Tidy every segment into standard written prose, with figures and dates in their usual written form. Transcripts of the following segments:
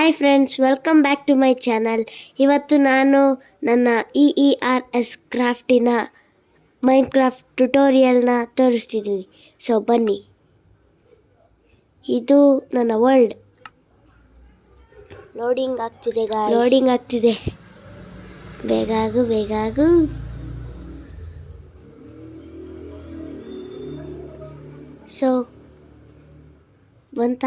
Hi friends, welcome back to my channel. ಇವತ್ತು ನಾನು ನನ್ನ EERS ಕ್ರಾಫ್ಟಿನ ಮೈನ್ಕ್ರಾಫ್ಟ್ ಟ್ಯುಟೋರಿಯಲ್ನ ತೋರಿಸ್ತಿದ್ದೀನಿ. ಸೊ ಬನ್ನಿ, ಇದು ನನ್ನ ವರ್ಲ್ಡ್. ಲೋಡಿಂಗ್ ಆಗ್ತಿದೆ ಬೇಗ. ಸೊ ಬಂತ?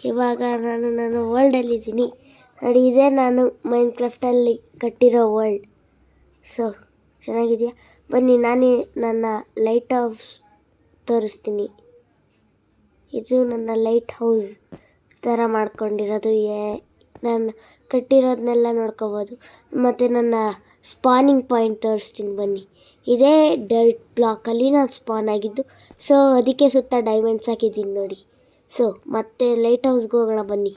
ಇವಾಗ ನಾನು ನನ್ನ ವರ್ಲ್ಡಲ್ಲಿದ್ದೀನಿ ನೋಡಿ. ಇದೇ ನಾನು ಮೈನ್ಕ್ರಾಫ್ಟಲ್ಲಿ ಕಟ್ಟಿರೋ ವರ್ಲ್ಡ್. ಸೊ ಚೆನ್ನಾಗಿದೆಯಾ? ಬನ್ನಿ, ನಾನೇ ನನ್ನ ಲೈಟ್ ಹೌಸ್ ತೋರಿಸ್ತೀನಿ. ಇದು ನನ್ನ ಲೈಟ್ ಹೌಸ್ ಥರ ಮಾಡ್ಕೊಂಡಿರೋದು. ನಾನು ಕಟ್ಟಿರೋದನ್ನೆಲ್ಲ ನೋಡ್ಕೋಬೋದು. ಮತ್ತು ನನ್ನ ಸ್ಪಾನಿಂಗ್ ಪಾಯಿಂಟ್ ತೋರಿಸ್ತೀನಿ ಬನ್ನಿ. ಇದೇ ಡರ್ಟ್ ಬ್ಲಾಕಲ್ಲಿ ನಾನು ಸ್ಪಾನ್ ಆಗಿದ್ದು. ಸೊ ಅದಕ್ಕೆ ಸುತ್ತ ಡೈಮಂಡ್ಸ್ ಹಾಕಿದ್ದೀನಿ ನೋಡಿ. ಸೊ ಮತ್ತೆ ಲೈಟ್ ಹೌಸ್ಗೆ ಹೋಗೋಣ ಬನ್ನಿ.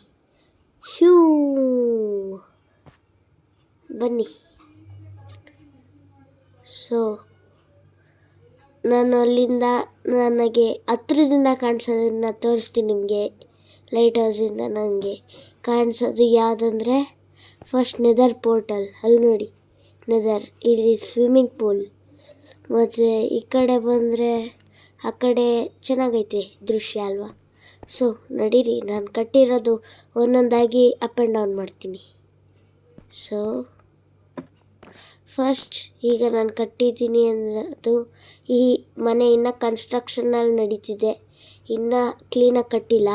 ಬನ್ನಿ. ಸೊ ನಾನು ಅಲ್ಲಿಂದ ನನಗೆ ಹತ್ರದಿಂದ ಕಾಣಿಸೋದನ್ನು ತೋರಿಸ್ತೀನಿ ನಿಮಗೆ. ಲೈಟ್ ಹೌಸಿಂದ ನನಗೆ ಕಾಣಿಸೋದು ಯಾವುದಂದರೆ, ಫಸ್ಟ್ ನೆದರ್ ಪೋರ್ಟಲ್. ಅಲ್ಲಿ ನೋಡಿ, ನೆದರ್. ಇಲ್ಲಿ ಸ್ವಿಮ್ಮಿಂಗ್ ಪೂಲ್. ಮತ್ತು ಈ ಕಡೆ ಬಂದರೆ ಆ ಕಡೆ ಚೆನ್ನಾಗೈತೆ ದೃಶ್ಯ ಅಲ್ವಾ? ಸೊ ನಡೀರಿ, ನಾನು ಕಟ್ಟಿರೋದು ಒಂದೊಂದಾಗಿ ಅಪ್ ಆ್ಯಂಡ್ ಡೌನ್ ಮಾಡ್ತೀನಿ. ಸೊ ಫಸ್ಟ್ ಈಗ ನಾನು ಕಟ್ಟಿದ್ದೀನಿ ಅನ್ನೋದು, ಈ ಮನೆ ಇನ್ನೂ ಕನ್ಸ್ಟ್ರಕ್ಷನಲ್ಲಿ ನಡೀತಿದೆ, ಇನ್ನೂ ಕ್ಲೀನಾಗಿ ಕಟ್ಟಿಲ್ಲ.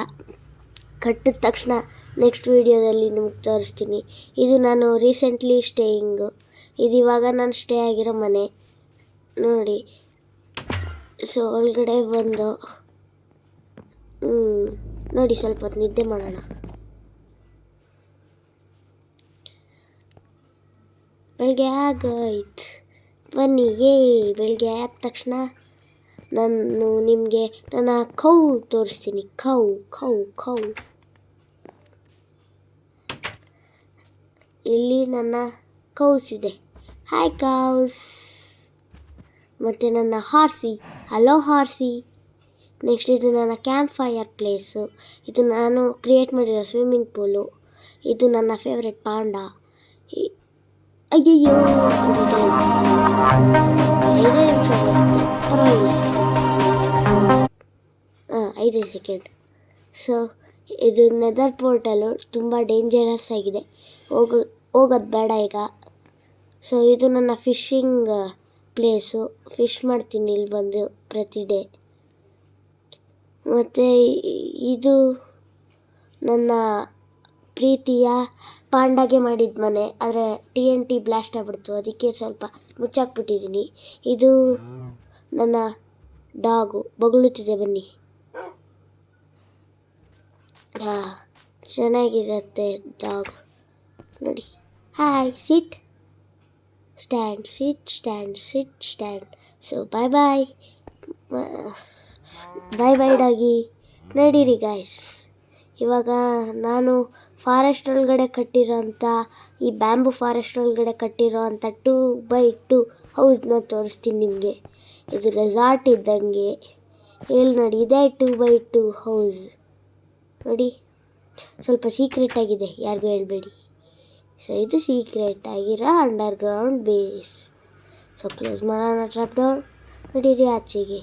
ಕಟ್ಟಿದ ತಕ್ಷಣ ನೆಕ್ಸ್ಟ್ ವೀಡಿಯೋದಲ್ಲಿ ನಿಮ್ಗೆ ತೋರಿಸ್ತೀನಿ. ಇದು ನಾನು ರೀಸೆಂಟ್ಲಿ ಸ್ಟೇಯಿಂಗು. ಇದು ಇವಾಗ ನಾನು ಸ್ಟೇ ಆಗಿರೋ ಮನೆ ನೋಡಿ. ಸೊ ಒಳಗಡೆ ಬಂದು ನೋಡಿ, ಸ್ವಲ್ಪ ಹೊತ್ತು ನಿದ್ದೆ ಮಾಡೋಣ. ಬೆಳಗ್ಗೆ ಆಗೋಯ್ತು ಬನ್ನಿ. ಬೆಳಗ್ಗೆ ಆದ ತಕ್ಷಣ ನಾನು ನಿಮಗೆ ನನ್ನ ಕೌ ತೋರಿಸ್ತೀನಿ. ಕೌ ಇಲ್ಲಿ ನನ್ನ ಕೌಸ್ ಇದೆ. ಹಾಯ್ ಕೌಸ್. ಮತ್ತು ನನ್ನ ಹಾರ್ಸಿ. ಹಲೋ ಹಾರ್ಸಿ. ನೆಕ್ಸ್ಟ್ ಇದು ನನ್ನ ಕ್ಯಾಂಪ್ ಫೈರ್ ಪ್ಲೇಸು. ಇದು ನಾನು ಕ್ರಿಯೇಟ್ ಮಾಡಿರೋ ಸ್ವಿಮ್ಮಿಂಗ್ ಪೂಲು. ಇದು ನನ್ನ ಫೇವ್ರೆಟ್ ಪಾಂಡ. ಅಯ್ಯಯ್ಯೋ, 5 ನಿಮಿಷ ಬರುತ್ತೆ, ಪರವಾಗಿಲ್ಲ. 5 ಸೆಕೆಂಡ್. ಸೊ ಇದು ನೆದರ್ ಪೋರ್ಟಲು ತುಂಬ ಡೇಂಜರಸ್ ಆಗಿದೆ, ಹೋಗೋದು ಬೇಡ ಈಗ. ಸೊ ಇದು ನನ್ನ ಫಿಶಿಂಗ್ ಪ್ಲೇಸು. ಫಿಶ್ ಮಾಡ್ತೀನಿ ಇಲ್ಲಿ ಬಂದು ಪ್ರತಿ ಡೇ. ಮತ್ತು ಇದು ನನ್ನ ಪ್ರೀತಿಯ ಪಾಂಡಾಗೆ ಮಾಡಿದ ಮನೆ, ಆದರೆ TNT ಬ್ಲಾಸ್ಟ್ ಆಗ್ಬಿಡ್ತು, ಅದಕ್ಕೆ ಸ್ವಲ್ಪ ಮುಚ್ಚಾಕ್ಬಿಟ್ಟಿದ್ದೀನಿ. ಇದು ನನ್ನ ಡಾಗು, ಬೊಗಳುತ್ತಿದೆ ಬನ್ನಿ. ಚೆನ್ನಾಗಿರುತ್ತೆ ಡಾಗ್ ನೋಡಿ. Hi, sit, stand. So bye doggy. ನಡೀರಿ ಗಾಯ್ಸ್, ಇವಾಗ ನಾನು ಫಾರೆಸ್ಟ್ ಒಳಗಡೆ ಕಟ್ಟಿರೋಂಥ, ಈ ಬ್ಯಾಂಬೂ ಫಾರೆಸ್ಟ್ ಒಳಗಡೆ ಕಟ್ಟಿರೋಂಥ 2x2 ಹೌಸ್ನ ತೋರಿಸ್ತೀನಿ ನಿಮಗೆ. ಇದು ರೆಸಾರ್ಟ್ ಇದ್ದಂಗೆ. ಇಲ್ಲಿ ನೋಡಿ, ಇದೇ 2x2 ಹೌಸ್ ನೋಡಿ. ಸ್ವಲ್ಪ ಸೀಕ್ರೆಟ್ ಆಗಿದೆ, ಯಾರಿಗೂ ಹೇಳ್ಬೇಡಿ. ಸೊ ಇದು ಸೀಕ್ರೆಟ್ ಆಗಿರೋ ಅಂಡರ್ಗ್ರೌಂಡ್ ಬೇಸ್. ಸೊ ಕ್ಲೋಸ್ ಮಾಡೋಣ ಟ್ರಾಪ್ ಡೋರ್. ನಡೀರಿ ಆಚೆಗೆ.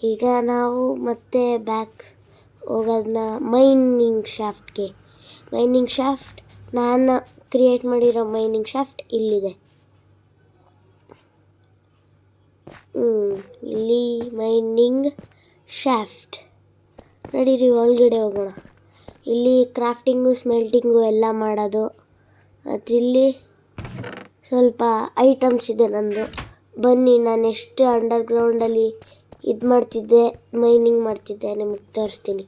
ಈಗ ನಾವು ಮತ್ತೆ ಬ್ಯಾಕ್ ಹೋಗೋದನ್ನ ಮೈನಿಂಗ್ ಶಾಫ್ಟ್ಗೆ. ನಾನು ಕ್ರಿಯೇಟ್ ಮಾಡಿರೋ ಮೈನಿಂಗ್ ಶಾಫ್ಟ್ ಇಲ್ಲಿದೆ. ಇಲ್ಲಿ ಮೈನಿಂಗ್ ಶಾಫ್ಟ್. ನಡೀರಿ ಒಳಗಡೆ ಹೋಗೋಣ. ಇಲ್ಲಿ ಕ್ರಾಫ್ಟಿಂಗು, ಸ್ಮೆಲ್ಟಿಂಗು ಎಲ್ಲ ಮಾಡೋದು. ಮತ್ತಿಲ್ಲಿ ಸ್ವಲ್ಪ ಐಟಮ್ಸ್ ಇದೆ ನಂದು. ಬನ್ನಿ, ನಾನು ಎಷ್ಟು ಅಂಡರ್ಗ್ರೌಂಡಲ್ಲಿ ಮೈನಿಂಗ್ ಮಾಡ್ತಿದ್ದೆ ನಿಮಗೆ ತೋರಿಸ್ತೀನಿ.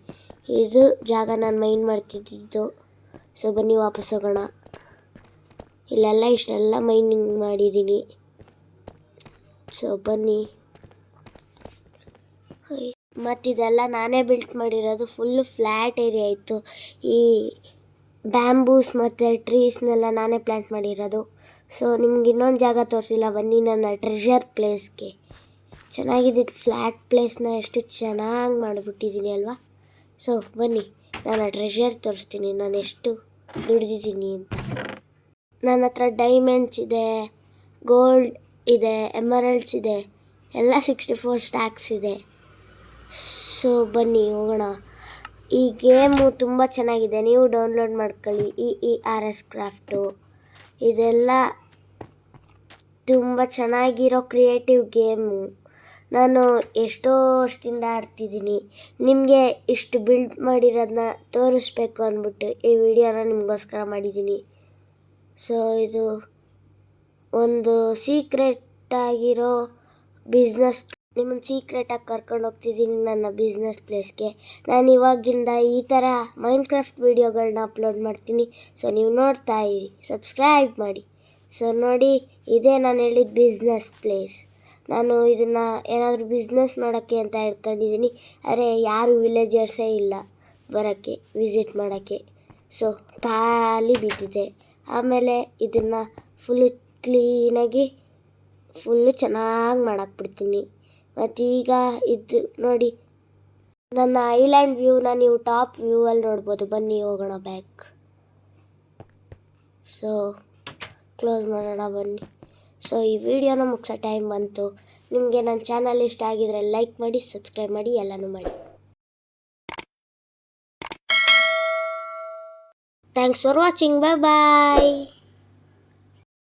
ಇದು ಜಾಗ ನಾನು ಮೈನ್ ಮಾಡ್ತಿದ್ದಿದ್ದು. ಸೊ ಬನ್ನಿ ವಾಪಸ್ ಹೋಗೋಣ. ಇಲ್ಲೆಲ್ಲ ಇಷ್ಟೆಲ್ಲ ಮೈನಿಂಗ್ ಮಾಡಿದ್ದೀನಿ. ಸೊ ಬನ್ನಿ. ಮತ್ತಿದೆಲ್ಲ ನಾನೇ ಬಿಲ್ಟ್ ಮಾಡಿರೋದು. ಫುಲ್ಲು ಫ್ಲ್ಯಾಟ್ ಏರಿಯಾ ಇತ್ತು. ಈ ಬ್ಯಾಂಬೂಸ್ ಮತ್ತು ಟ್ರೀಸ್ನೆಲ್ಲ ನಾನೇ ಪ್ಲ್ಯಾಂಟ್ ಮಾಡಿರೋದು. ಸೊ ನಿಮ್ಗೆ ಇನ್ನೊಂದು ಜಾಗ ತೋರಿಸಿಲ್ಲ, ಬನ್ನಿ ನನ್ನ ಟ್ರೆಷರ್ ಪ್ಲೇಸ್ಗೆ. ಚೆನ್ನಾಗಿದೆ ಫ್ಲ್ಯಾಟ್ ಪ್ಲೇಸ್ನ ಎಷ್ಟು ಚೆನ್ನಾಗಿ ಮಾಡಿಬಿಟ್ಟಿದ್ದೀನಿ ಅಲ್ವಾ. ಸೊ ಬನ್ನಿ, ನಾನು ಟ್ರೆಷರ್ ತೋರಿಸ್ತೀನಿ ನಾನು ಎಷ್ಟು ದುಡ್ದಿದ್ದೀನಿ ಅಂತ. ನನ್ನ ಹತ್ರ ಡೈಮಂಡ್ಸ್ ಇದೆ, ಗೋಲ್ಡ್ ಇದೆ, ಎಮರಲ್ಡ್ಸ್ ಇದೆ, ಎಲ್ಲ 64 ಸ್ಟ್ಯಾಕ್ಸ್ ಇದೆ. ಸೊ ಬನ್ನಿ ಹೋಗೋಣ. ಈ ಗೇಮು ತುಂಬ ಚೆನ್ನಾಗಿದೆ, ನೀವು ಡೌನ್ಲೋಡ್ ಮಾಡ್ಕೊಳ್ಳಿ. EERS ಕ್ರಾಫ್ಟು ಇದೆಲ್ಲ ತುಂಬ ಚೆನ್ನಾಗಿರೋ ಕ್ರಿಯೇಟಿವ್ ಗೇಮು. ನಾನು ಎಷ್ಟೋ ವರ್ಷದಿಂದ ಆಡ್ತಿದ್ದೀನಿ. ನಿಮಗೆ ಇಷ್ಟು ಬಿಲ್ಡ್ ಮಾಡಿರೋದನ್ನ ತೋರಿಸ್ಬೇಕು ಅಂದ್ಬಿಟ್ಟು ಈ ವಿಡಿಯೋನ ನಿಮಗೋಸ್ಕರ ಮಾಡಿದ್ದೀನಿ. ಸೊ ಇದು ಒಂದು ಸೀಕ್ರೆಟ್ ಆಗಿರೋ ಬಿಸ್ನೆಸ್. ನಿಮ್ಮನ್ನು ಸೀಕ್ರೆಟಾಗಿ ಕರ್ಕೊಂಡು ಹೋಗ್ತಿದ್ದೀನಿ ನನ್ನ ಬಿಸ್ನೆಸ್ ಪ್ಲೇಸ್ಗೆ. ನಾನು ಇವಾಗಿಂದ ಈ ಥರ ಮೈನ್ಕ್ರಾಫ್ಟ್ ವೀಡಿಯೋಗಳನ್ನ ಅಪ್ಲೋಡ್ ಮಾಡ್ತೀನಿ. ಸೊ ನೀವು ನೋಡ್ತಾ ಇರಿ, ಸಬ್ಸ್ಕ್ರೈಬ್ ಮಾಡಿ. ಸೊ ನೋಡಿ, ಇದೇ ನಾನು ಹೇಳಿದ ಬಿಸ್ನೆಸ್ ಪ್ಲೇಸ್. ನಾನು ಇದನ್ನು ಏನಾದರೂ ಬಿಸ್ನೆಸ್ ಮಾಡೋಕ್ಕೆ ಅಂತ ಹೇಳ್ಕೊಂಡಿದ್ದೀನಿ. ಆದರೆ ಯಾರು ವಿಲೇಜರ್ಸೇ ಇಲ್ಲ ಬರೋಕ್ಕೆ, ವಿಸಿಟ್ ಮಾಡೋಕ್ಕೆ. ಸೊ ಖಾಲಿ ಬಿದ್ದಿದೆ. ಆಮೇಲೆ ಇದನ್ನು ಫುಲ್ಲು ಕ್ಲೀನಾಗಿ ಫುಲ್ಲು ಚೆನ್ನಾಗಿ ಮಾಡಾಕ್ಬಿಡ್ತೀನಿ. ಮತ್ತೀಗ ಇದು ನೋಡಿ, ನನ್ನ ಐಲ್ಯಾಂಡ್ ವ್ಯೂನ ನೀವು ಟಾಪ್ ವ್ಯೂವಲ್ಲಿ ನೋಡ್ಬೋದು. ಬನ್ನಿ ಹೋಗೋಣ ಬ್ಯಾಕ್. ಸೊ ಕ್ಲೋಸ್ ಮಾಡೋಣ ಬನ್ನಿ. ಸೊ ಈ ವಿಡಿಯೋನ ಮುಗಿಸೋ ಟೈಮ್ ಬಂತು. ನಿಮಗೆ ನನ್ನ ಚಾನಲ್ ಇಷ್ಟ ಆಗಿದರೆ ಲೈಕ್ ಮಾಡಿ, ಸಬ್ಸ್ಕ್ರೈಬ್ ಮಾಡಿ, ಎಲ್ಲನೂ ಮಾಡಿ. Thanks for watching. Bye bye.